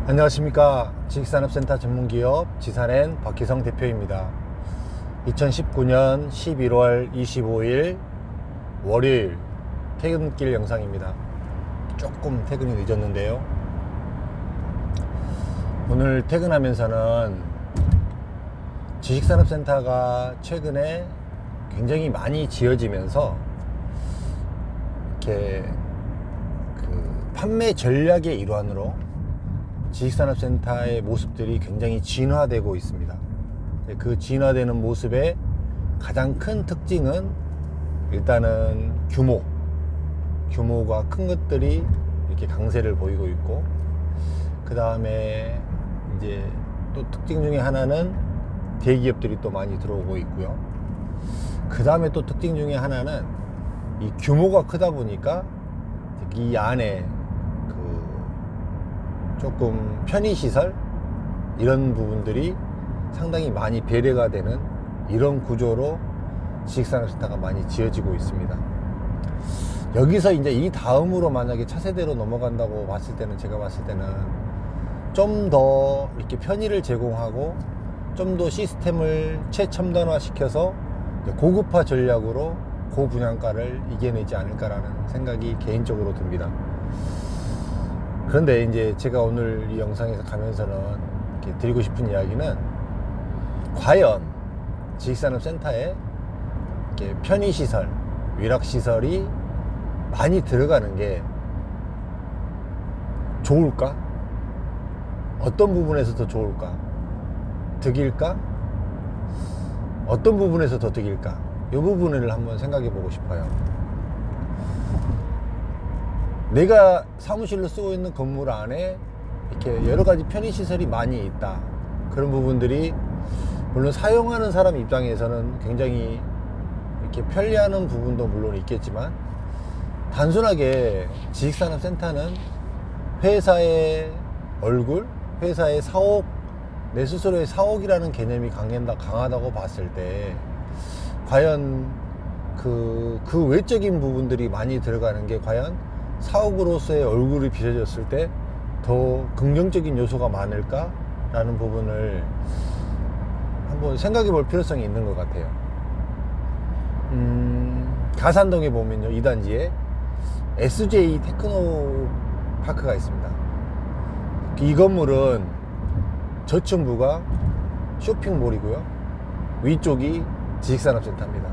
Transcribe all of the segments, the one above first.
안녕하십니까. 지식산업센터 전문기업 지산엔 박희성 대표입니다. 2019년 11월 25일 월요일 퇴근길 영상입니다. 조금 퇴근이 늦었는데요. 오늘 퇴근하면서는 지식산업센터가 최근에 굉장히 많이 지어지면서 이렇게 판매 전략의 일환으로 지식산업센터의 모습들이 굉장히 진화되고 있습니다. 그 진화되는 모습의 가장 큰 특징은 일단은 규모가 큰 것들이 이렇게 강세를 보이고 있고, 그 다음에 이제 또 특징 중에 하나는 대기업들이 또 많이 들어오고 있고요. 그 다음에 또 특징 중에 하나는 이 규모가 크다 보니까 이 안에 조금 편의시설 이런 부분들이 상당히 많이 배려가 되는 이런 구조로 지식산업센터가 많이 지어지고 있습니다. 여기서 이제 이 다음으로 만약에 차세대로 넘어간다고 봤을 때는, 제가 봤을 때는 좀 더 이렇게 편의를 제공하고 좀 더 시스템을 최첨단화 시켜서 고급화 전략으로 고분양가를 이겨내지 않을까라는 생각이 개인적으로 듭니다. 그런데 이제 제가 오늘 이 영상에서 가면서는 이렇게 드리고 싶은 이야기는, 과연 지식산업센터에 이렇게 편의시설, 위락시설이 많이 들어가는 게 좋을까? 어떤 부분에서 더 좋을까? 득일까? 어떤 부분에서 더 득일까? 이 부분을 한번 생각해 보고 싶어요. 내가 사무실로 쓰고 있는 건물 안에 이렇게 여러 가지 편의시설이 많이 있다. 그런 부분들이 물론 사용하는 사람 입장에서는 굉장히 이렇게 편리하는 부분도 물론 있겠지만, 단순하게 지식산업센터는 회사의 얼굴, 회사의 사옥, 내 스스로의 사옥이라는 개념이 강하다고 봤을 때, 과연 그 외적인 부분들이 많이 들어가는 게 과연 사옥으로서의 얼굴이 비춰졌을 때 더 긍정적인 요소가 많을까라는 부분을 한번 생각해 볼 필요성이 있는 것 같아요. 가산동에 보면요, 2단지에 SJ 테크노파크가 있습니다. 이 건물은 저층부가 쇼핑몰이고요, 위쪽이 지식산업센터입니다.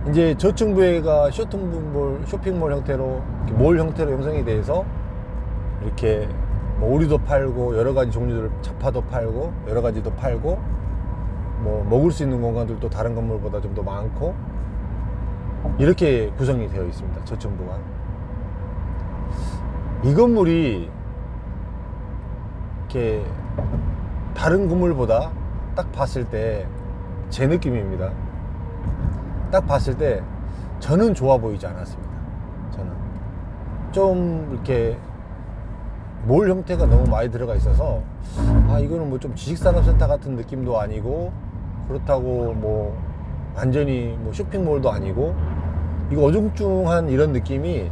이제 저층부가 쇼핑몰 형태로, 몰 형태로 형성이 돼서 이렇게 뭐 오리도 팔고 여러 가지 종류들, 잡화도 팔고 여러 가지도 팔고, 뭐 먹을 수 있는 공간들도 다른 건물보다 좀 더 많고, 이렇게 구성이 되어 있습니다. 저층부가. 이 건물이 이렇게 다른 건물보다 딱 봤을 때, 제 느낌입니다, 딱 봤을 때 저는 좋아 보이지 않았습니다. 저는 좀 이렇게 몰 형태가 너무 많이 들어가 있어서, 이거는 뭐 좀 지식산업센터 같은 느낌도 아니고, 그렇다고 뭐 완전히 뭐 쇼핑몰도 아니고, 이거 어중중한 이런 느낌이,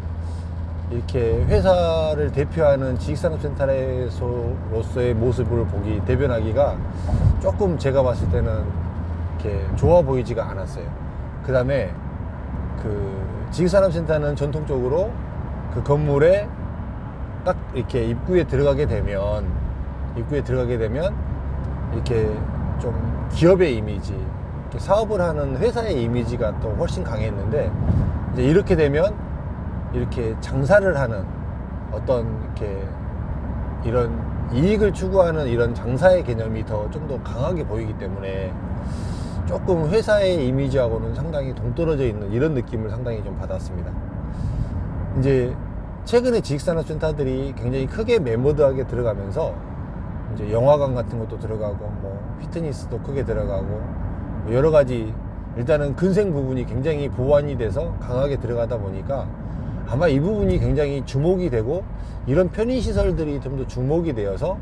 이렇게 회사를 대표하는 지식산업센터로서의 모습을 대변하기가 조금 제가 봤을 때는 이렇게 좋아 보이지가 않았어요. 그 다음에 지식산업센터는 전통적으로 그 건물에 딱 이렇게 입구에 들어가게 되면 이렇게 좀 기업의 이미지, 이렇게 사업을 하는 회사의 이미지가 또 훨씬 강했는데, 이제 이렇게 되면 이렇게 장사를 하는 어떤 이렇게 이런 이익을 추구하는 이런 장사의 개념이 좀 더 강하게 보이기 때문에 조금 회사의 이미지하고는 상당히 동떨어져 있는 이런 느낌을 상당히 좀 받았습니다. 이제 최근에 지식산업센터들이 굉장히 크게 매모드하게 들어가면서, 이제 영화관 같은 것도 들어가고, 뭐 피트니스도 크게 들어가고, 뭐 여러 가지, 일단은 근생 부분이 굉장히 보완이 돼서 강하게 들어가다 보니까 아마 이 부분이 굉장히 주목이 되고, 이런 편의시설들이 좀 더 주목이 되어서,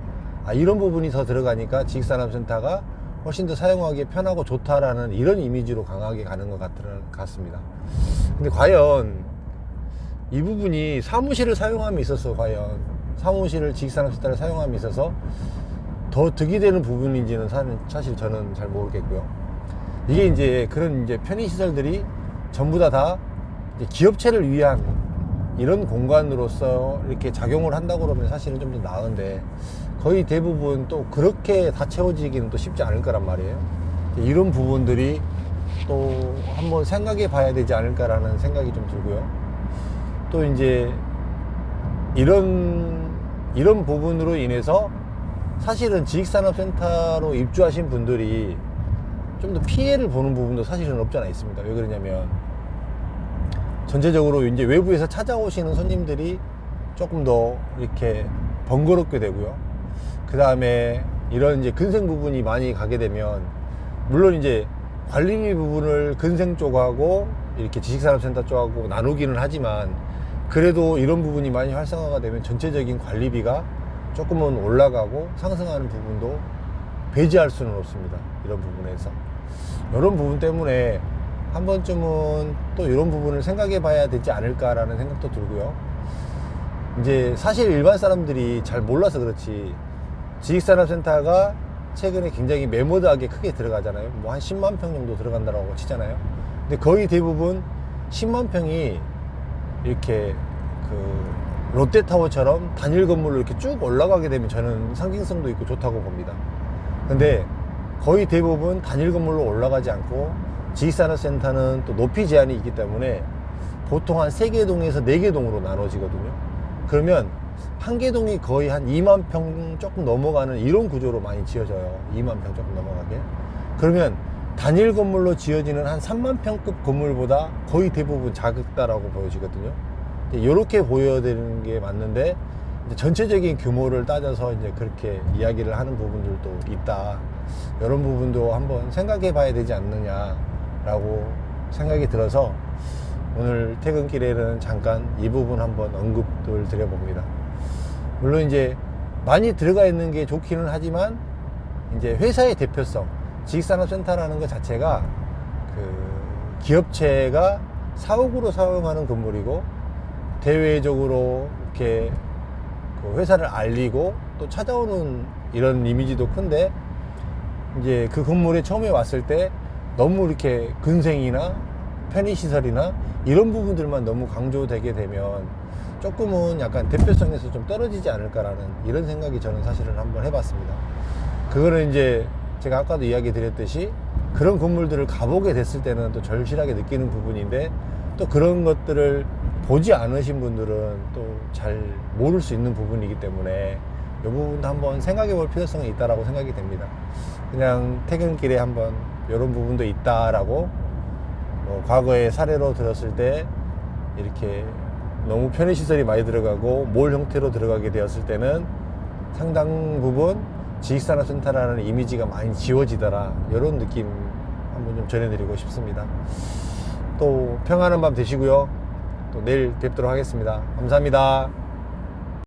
이런 부분이 더 들어가니까 지식산업센터가 훨씬 더 사용하기 편하고 좋다라는 이런 이미지로 강하게 가는 것 같습니다. 근데 과연 이 부분이 사무실을 사용함에 있어서 과연 사무실을 지식산업센터를 사용함에 있어서 더 득이 되는 부분인지는 사실 저는 잘 모르겠고요. 이게 이제 그런 이제 편의시설들이 전부 다 기업체를 위한 이런 공간으로서 이렇게 작용을 한다고 그러면 사실은 좀 더 나은데, 거의 대부분 또 그렇게 다 채워지기는 또 쉽지 않을 거란 말이에요. 이런 부분들이 또 한번 생각해 봐야 되지 않을까라는 생각이 좀 들고요. 또 이제 이런 부분으로 인해서 사실은 지식산업센터로 입주하신 분들이 좀 더 피해를 보는 부분도 사실은 없지 않아 있습니다. 왜 그러냐면, 전체적으로 이제 외부에서 찾아오시는 손님들이 조금 더 이렇게 번거롭게 되고요. 그 다음에 이런 이제 근생 부분이 많이 가게 되면, 물론 이제 관리비 부분을 근생 쪽하고 이렇게 지식산업센터 쪽하고 나누기는 하지만, 그래도 이런 부분이 많이 활성화가 되면 전체적인 관리비가 조금은 올라가고 상승하는 부분도 배제할 수는 없습니다. 이런 부분에서. 이런 부분 때문에 한 번쯤은 또 이런 부분을 생각해 봐야 되지 않을까라는 생각도 들고요. 이제 사실 일반 사람들이 잘 몰라서 그렇지, 지식산업센터가 최근에 굉장히 매모드하게 크게 들어가잖아요. 뭐 한 10만 평 정도 들어간다고 치잖아요. 근데 거의 대부분 10만 평이 이렇게 그 롯데타워처럼 단일 건물로 이렇게 쭉 올라가게 되면 저는 상징성도 있고 좋다고 봅니다. 근데 거의 대부분 단일 건물로 올라가지 않고, 지식산업센터는 또 높이 제한이 있기 때문에 보통 한 3개 동에서 4개 동으로 나눠지거든요. 그러면 한 개 동이 거의 한 2만 평 조금 넘어가는 이런 구조로 많이 지어져요. 2만 평 조금 넘어가게. 그러면 단일 건물로 지어지는 한 3만 평급 건물보다 거의 대부분 작다라고 보여지거든요. 이렇게 보여야 되는 게 맞는데, 이제 전체적인 규모를 따져서 이제 그렇게 이야기를 하는 부분들도 있다. 이런 부분도 한번 생각해 봐야 되지 않느냐라고 생각이 들어서, 오늘 퇴근길에는 잠깐 이 부분 한번 언급을 드려봅니다. 물론 이제 많이 들어가 있는 게 좋기는 하지만, 이제 회사의 대표성, 지식산업센터라는 것 자체가 그 기업체가 사옥으로 사용하는 건물이고, 대외적으로 이렇게 그 회사를 알리고 또 찾아오는 이런 이미지도 큰데, 이제 그 건물에 처음에 왔을 때 너무 이렇게 근생이나 편의시설이나 이런 부분들만 너무 강조되게 되면 조금은 약간 대표성에서 좀 떨어지지 않을까라는 이런 생각이 저는 사실은 한번 해봤습니다. 그거는 이제 제가 아까도 이야기 드렸듯이 그런 건물들을 가보게 됐을 때는 또 절실하게 느끼는 부분인데, 또 그런 것들을 보지 않으신 분들은 또 잘 모를 수 있는 부분이기 때문에 이 부분도 한번 생각해 볼 필요성이 있다라고 생각이 됩니다. 그냥 퇴근길에 한번 이런 부분도 있다라고, 뭐 과거의 사례로 들었을 때 이렇게 너무 편의시설이 많이 들어가고 몰 형태로 들어가게 되었을 때는 상당 부분 지식산업센터라는 이미지가 많이 지워지더라, 이런 느낌 한번 좀 전해드리고 싶습니다. 또 평안한 밤 되시고요. 또 내일 뵙도록 하겠습니다. 감사합니다.